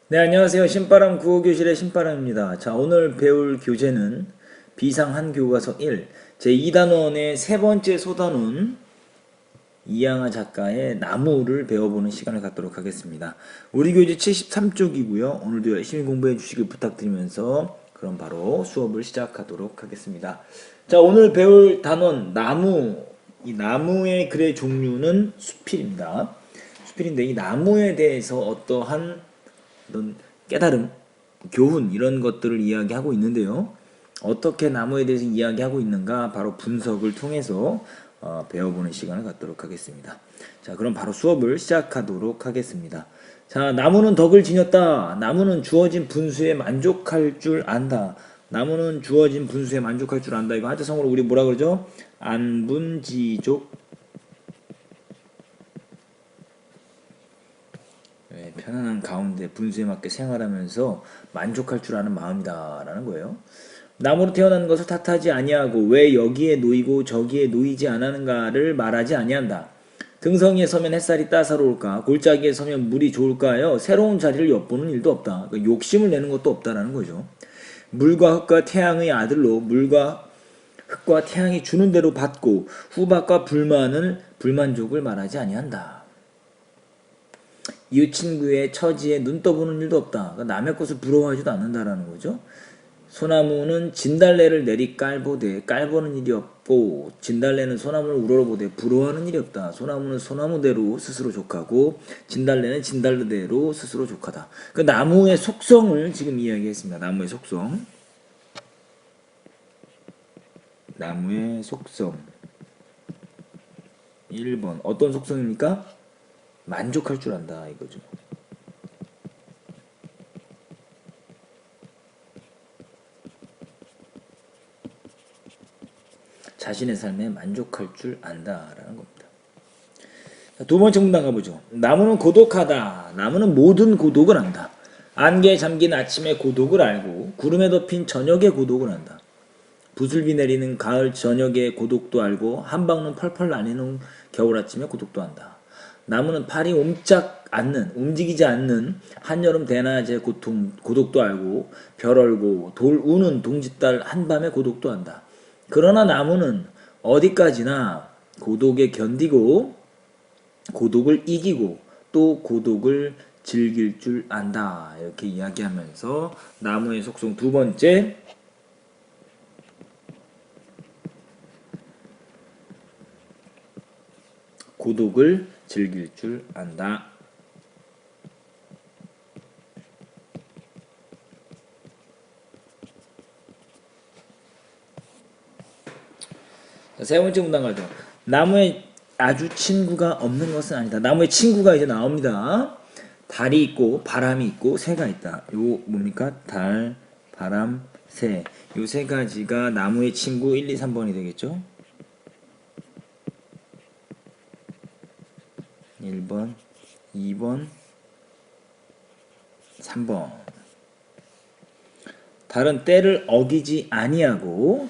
네, 안녕하세요. 신바람 구호교실의 신바람입니다. 자, 오늘 배울 교재는 비상한교과서 1, 제2단원의 세 번째 소단원 이양하 작가의 나무를 배워보는 시간을 갖도록 하겠습니다. 우리 교재 73쪽이고요. 오늘도 열심히 공부해 주시길 부탁드리면서 그럼 바로 수업을 시작하도록 하겠습니다. 자, 오늘 배울 단원 나무, 이 나무의 글의 종류는 수필입니다. 수필인데 이 나무에 대해서 어떠한 어떤 깨달음, 교훈 이런 것들을 이야기하고 있는데요. 어떻게 나무에 대해서 이야기하고 있는가 바로 분석을 통해서 배워보는 시간을 갖도록 하겠습니다. 자, 그럼 바로 수업을 시작하도록 하겠습니다. 자, 나무는 덕을 지녔다. 나무는 주어진 분수에 만족할 줄 안다. 나무는 주어진 분수에 만족할 줄 안다. 이거 하자성어로 우리 뭐라 그러죠? 안분지족. 편안한 가운데 분수에 맞게 생활하면서 만족할 줄 아는 마음이다 라는 거예요. 나무로 태어난 것을 탓하지 아니하고 왜 여기에 놓이고 저기에 놓이지 않았는가를 말하지 아니한다. 등성이에 서면 햇살이 따사로울까, 골짜기에 서면 물이 좋을까요? 새로운 자리를 엿보는 일도 없다. 그러니까 욕심을 내는 것도 없다라는 거죠. 물과 흙과 태양의 아들로 물과 흙과 태양이 주는 대로 받고 후박과 불만족을 말하지 아니한다. 이웃 친구의 처지에 눈 떠보는 일도 없다. 그러니까 남의 것을 부러워하지도 않는다라는 거죠. 소나무는 진달래를 내리 깔보는 일이 없고 진달래는 소나무를 우러러보되 부러워하는 일이 없다. 소나무는 소나무대로 스스로 족하고 진달래는 진달래대로 스스로 족하다. 그 나무의 속성을 지금 이야기했습니다. 나무의 속성. 나무의 속성. 1번 어떤 속성입니까? 만족할 줄 안다 이거죠. 자신의 삶에 만족할 줄 안다라는 겁니다. 두 번째 문단 가보죠. 나무는 고독하다. 나무는 모든 고독을 안다. 안개에 잠긴 아침의 고독을 알고 구름에 덮인 저녁의 고독을 안다. 부슬비 내리는 가을 저녁의 고독도 알고 한방눈 펄펄 나뉘는 겨울 아침의 고독도 안다. 나무는 팔이 움직이지 않는 한여름 대낮의 고독도 알고 별 얼고 돌 우는 동짓달 한밤의 고독도 안다. 그러나 나무는 어디까지나 고독에 견디고 고독을 이기고 또 고독을 즐길 줄 안다. 이렇게 이야기하면서 나무의 속성 두 번째, 고독을 즐길 줄 안다. 세 번째 문단 가죠. 나무에 아주 친구가 없는 것은 아니다. 나무에 친구가 이제 나옵니다. 달이 있고 바람이 있고 새가 있다. 요 뭡니까? 달, 바람, 새. 요 세 가지가 나무의 친구 1, 2, 3번이 되겠죠? 1번, 2번, 3번. 달은 때를 어기지 아니하고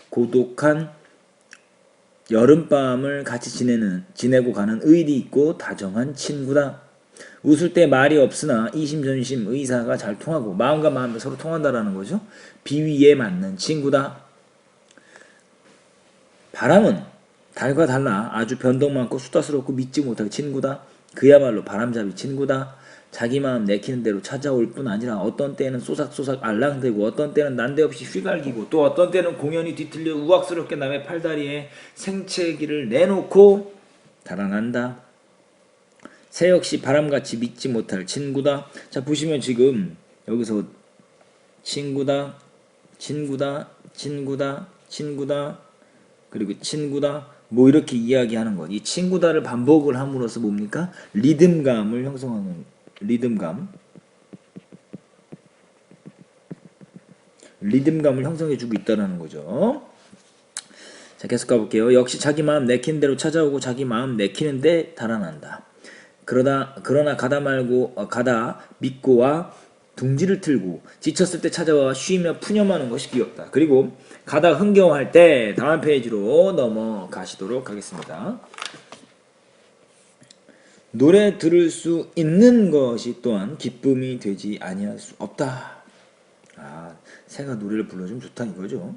고독한 여름밤을 같이 지내고 가는 의리 있고 다정한 친구다. 웃을 때 말이 없으나 이심전심 의사가 잘 통하고 마음과 마음이 서로 통한다라는 거죠. 비위에 맞는 친구다. 바람은 달과 달라 아주 변동 많고 수다스럽고 믿지 못할 친구다. 그야말로 바람잡이 친구다. 자기 마음 내키는 대로 찾아올 뿐 아니라 어떤 때는 쏘삭쏘삭 알랑대고 어떤 때는 난데없이 휘갈기고 또 어떤 때는 공연히 뒤틀려 우악스럽게 남의 팔다리에 생채기를 내놓고 달아난다. 새 역시 바람같이 믿지 못할 친구다. 자, 보시면 지금 여기서 친구다, 친구다, 친구다, 친구다, 그리고 친구다 뭐 이렇게 이야기하는 것. 이 친구다를 반복을 함으로써 뭡니까? 리듬감을 형성하는 리듬감을 형성해주고 있다는 거죠. 자, 계속 가볼게요. 역시 자기 마음 내키는 대로 찾아오고 자기 마음 내키는데 달아난다. 그러나 가다 믿고와 둥지를 틀고 지쳤을 때 찾아와 쉬며 푸념하는 것이 귀엽다. 그리고 가다 흥겨워할 때 다음 페이지로 넘어가시도록 하겠습니다. 노래 들을 수 있는 것이 또한 기쁨이 되지 아니할 수 없다. 아, 새가 노래를 불러주면 좋다 이거죠.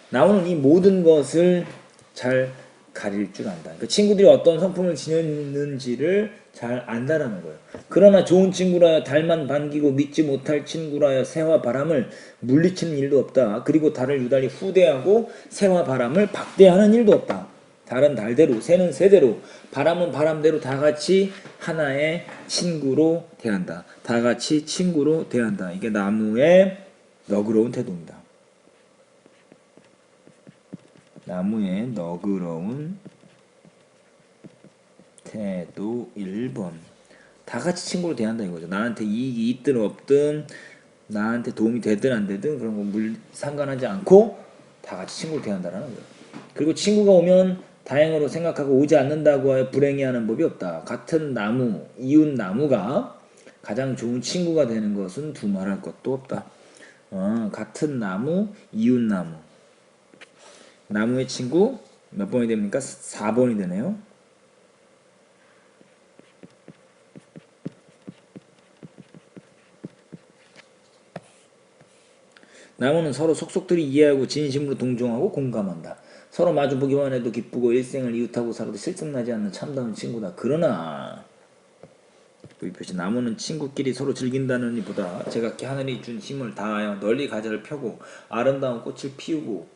나무는 이 모든 것을 잘 가릴 줄 안다. 그러니까 친구들이 어떤 성품을 지녔는지를 잘 안다라는 거예요. 그러나 좋은 친구라여 달만 반기고 믿지 못할 친구라여 새와 바람을 물리치는 일도 없다. 그리고 달을 유달리 후대하고 새와 바람을 박대하는 일도 없다. 달은 달대로, 새는 새대로, 바람은 바람대로 다 같이 하나의 친구로 대한다. 다 같이 친구로 대한다. 이게 나무의 너그러운 태도입니다. 나무의 너그러운 태도 1번. 다 같이 친구로 대한다 이거죠. 나한테 이익이 있든 없든 나한테 도움이 되든 안 되든 그런 거 상관하지 않고 다 같이 친구로 대한다라는 거예요. 그리고 친구가 오면 다행으로 생각하고 오지 않는다고 하여 불행히 하는 법이 없다. 같은 나무, 이웃 나무가 가장 좋은 친구가 되는 것은 두말할 것도 없다. 같은 나무, 이웃 나무. 나무의 친구 몇 번이 됩니까? 4번이 되네요. 나무는 서로 속속들이 이해하고 진심으로 동정하고 공감한다. 서로 마주보기만 해도 기쁘고 일생을 이웃하고 살아도 실증나지 않는 참다운 친구다. 그러나 표시 나무는 친구끼리 서로 즐긴다는 이보다 제각기 하늘이 준 힘을 다하여 널리 가지를 펴고 아름다운 꽃을 피우고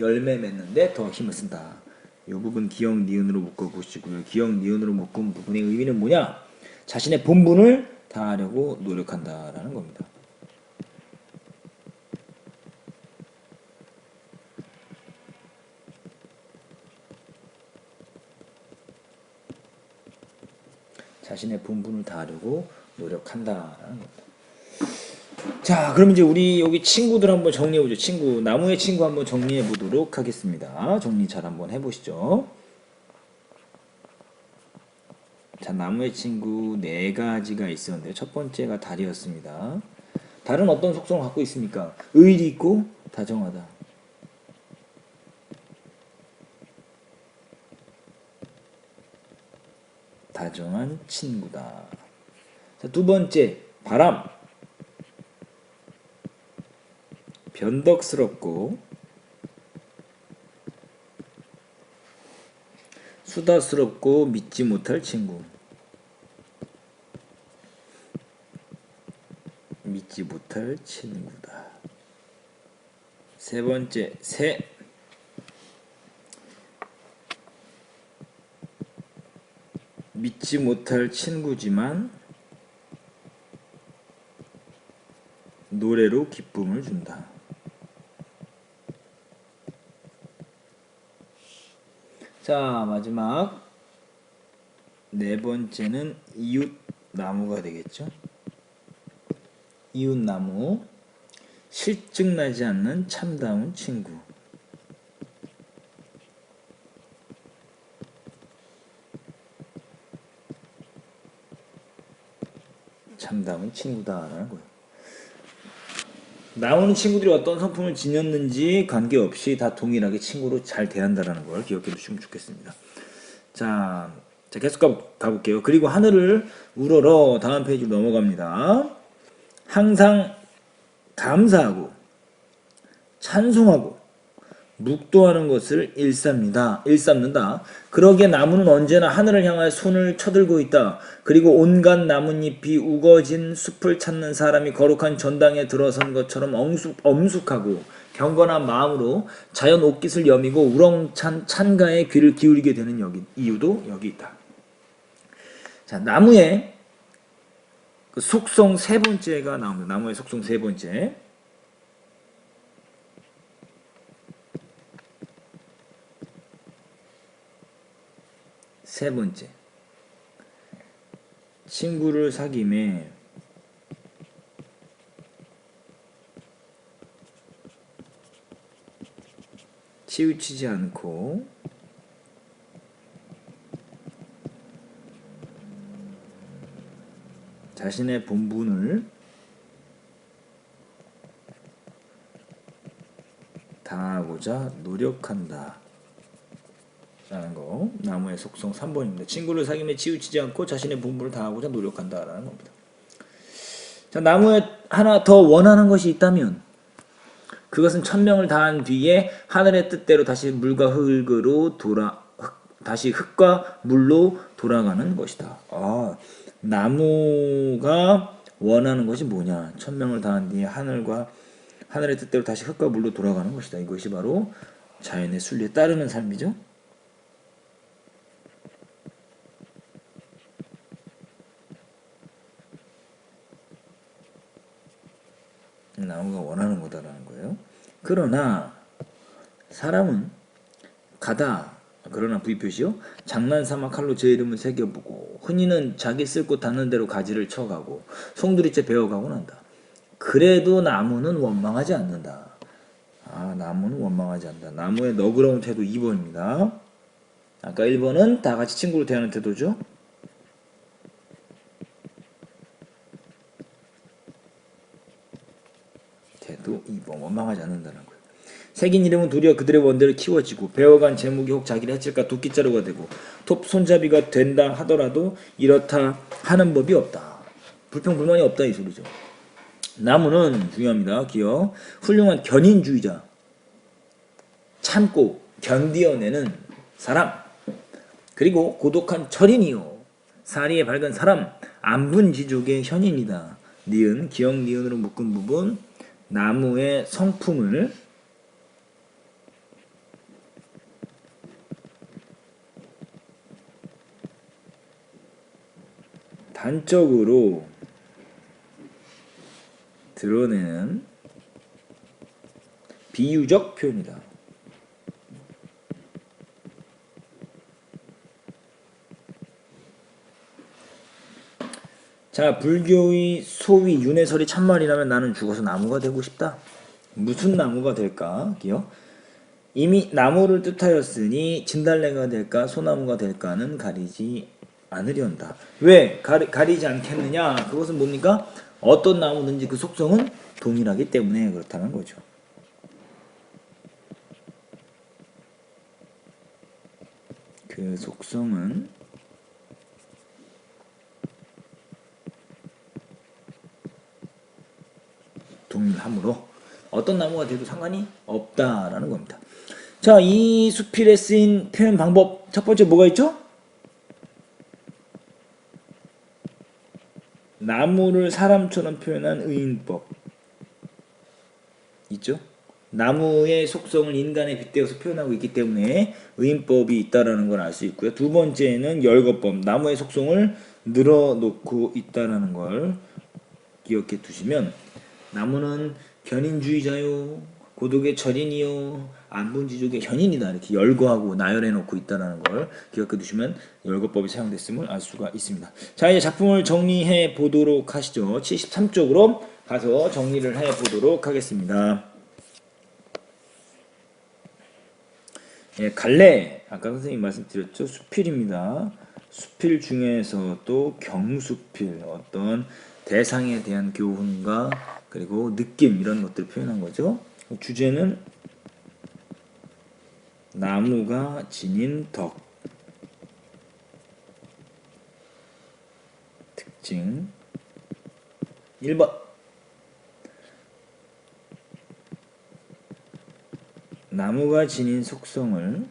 열매 맺는데 더 힘을 쓴다. 이 부분 기역 니은으로 묶어보시고요. 기역 니은으로 묶은 부분의 의미는 뭐냐? 자신의 본분을 다하려고 노력한다라는 겁니다. 자신의 본분을 다하려고 노력한다라는 겁니다. 자, 그럼 이제 우리 여기 친구들 한번 정리해보죠. 친구, 나무의 친구 한번 정리해보도록 하겠습니다. 정리 잘 한번 해보시죠. 자, 나무의 친구 4가지가 있었는데 첫 번째가 달이었습니다. 달은 어떤 속성을 갖고 있습니까? 의리 있고 다정하다. 다정한 친구다. 자, 두 번째, 바람. 변덕스럽고 수다스럽고 믿지 못할 친구. 믿지 못할 친구다. 세 번째, 새. 믿지 못할 친구지만 노래로 기쁨을 준다. 자, 마지막 4번째는 이웃나무가 되겠죠. 이웃나무. 실증나지 않는 참다운 친구. 참다운 친구다라는 거예요. 나오는 친구들이 어떤 성품을 지녔는지 관계없이 다 동일하게 친구로 잘 대한다라는 걸 기억해 두시면 좋겠습니다. 자, 계속 가볼게요. 그리고 하늘을 우러러 다음 페이지로 넘어갑니다. 항상 감사하고 찬송하고 묵도하는 것을 일삼는다. 그러기에 나무는 언제나 하늘을 향하여 손을 쳐들고 있다. 그리고 온갖 나뭇잎이 우거진 숲을 찾는 사람이 거룩한 전당에 들어선 것처럼 엄숙하고 경건한 마음으로 자연 옥깃을 여미고 우렁찬 찬가에 귀를 기울이게 되는 이유도 여기 있다. 자, 나무의 그 속성 3번째가 나옵니다. 나무의 속성 3번째. 세 번째, 친구를 사귐에 치우치지 않고 자신의 본분을 다하고자 노력한다. 라는 거. 나무의 속성 3번입니다. 친구를 사귀며 치우치지 않고 자신의 본분을 다하고자 노력한다라는 겁니다. 자, 나무에 하나 더 원하는 것이 있다면 그것은 천명을 다한 뒤에 하늘의 뜻대로 다시 다시 흙과 물로 돌아가는 것이다. 나무가 원하는 것이 뭐냐? 천명을 다한 뒤에 하늘의 뜻대로 다시 흙과 물로 돌아가는 것이다. 이것이 바로 자연의 순리에 따르는 삶이죠. 나무가 원하는 거다라는 거예요. 그러나 사람은 그러나 부의표시요. 장난삼아 칼로 제 이름을 새겨보고 흔히는 자기 쓸 곳 닿는 대로 가지를 쳐가고 송두리째 베어가곤 한다. 그래도 나무는 원망하지 않는다. 나무는 원망하지 않는다. 나무의 너그러운 태도 2번입니다. 아까 1번은 다 같이 친구로 대하는 태도죠. 태도 2번 원망하지 않는다는 거예요. 새긴 이름은 도리어 그들의 원대로 키워지고 배워간 제목이 혹 자기를 해칠까 도끼자루가 되고 톱 손잡이가 된다 하더라도 이렇다 하는 법이 없다. 불평불만이 없다 이 소리죠. 나무는 중요합니다. 기억. 훌륭한 견인주의자. 참고 견디어내는 사람. 그리고 고독한 철인이요. 사리에 밝은 사람. 안분지족의 현인이다. 니은, 기억 니은으로 묶은 부분. 나무의 성품을 단적으로 드러내는 비유적 표현이다. 자, 불교의 소위 윤회설이 참말이라면 나는 죽어서 나무가 되고 싶다. 무슨 나무가 될까? 기억? 이미 나무를 뜻하였으니 진달래가 될까 소나무가 될까는 가리지 않으련다. 왜 가리지 않겠느냐? 그것은 뭡니까? 어떤 나무든지 그 속성은 동일하기 때문에 그렇다는 거죠. 그 속성은 동일하므로 어떤 나무가 돼도 상관이 없다라는 겁니다. 자, 이 수필에 쓰인 표현 방법 첫 번째 뭐가 있죠? 나무를 사람처럼 표현한 의인법 있죠? 나무의 속성을 인간에 빗대어서 표현하고 있기 때문에 의인법이 있다라는 걸 알 수 있고요. 두 번째는 열거법, 나무의 속성을 늘어놓고 있다라는 걸 기억해 두시면 나무는 견인주의자요, 고독의 철인이요, 안분지족의 현인이다. 이렇게 열거하고 나열해 놓고 있다는 걸 기억해 두시면 열거법이 사용됐음을 알 수가 있습니다. 자, 이제 작품을 정리해 보도록 하시죠. 73쪽으로 가서 정리를 해 보도록 하겠습니다. 예, 갈래. 아까 선생님 말씀드렸죠. 수필입니다. 수필 중에서도 경수필, 어떤 대상에 대한 교훈과 그리고 느낌 이런 것들을 표현한 거죠. 주제는 나무가 지닌 덕. 특징 1번 나무가 지닌 속성을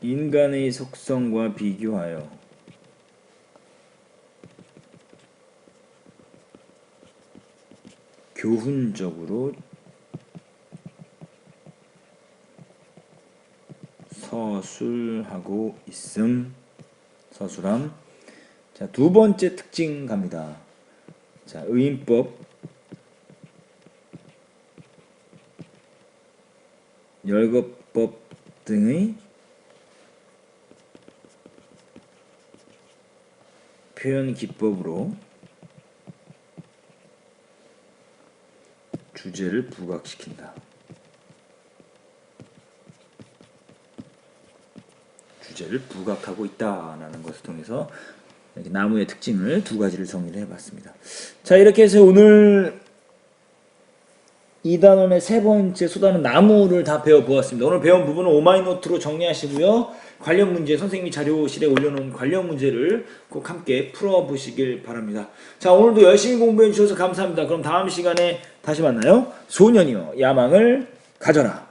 인간의 속성과 비교하여 교훈적으로 서술하고 있음. 서술함. 자, 두 번째 특징 갑니다. 자, 의인법, 열거법 등의 표현 기법으로 주제를 부각시킨다. 주제를 부각하고 있다라는 것을 통해서 이렇게 나무의 특징을 두 가지를 정리를 해봤습니다. 자, 이렇게 해서 오늘 2단원의 세 번째 소단은 나무를 다 배워보았습니다. 오늘 배운 부분은 오마이노트로 정리하시고요. 관련 문제, 선생님이 자료실에 올려놓은 관련 문제를 꼭 함께 풀어보시길 바랍니다. 자, 오늘도 열심히 공부해 주셔서 감사합니다. 그럼 다음 시간에 다시 만나요. 소년이여 야망을 가져라.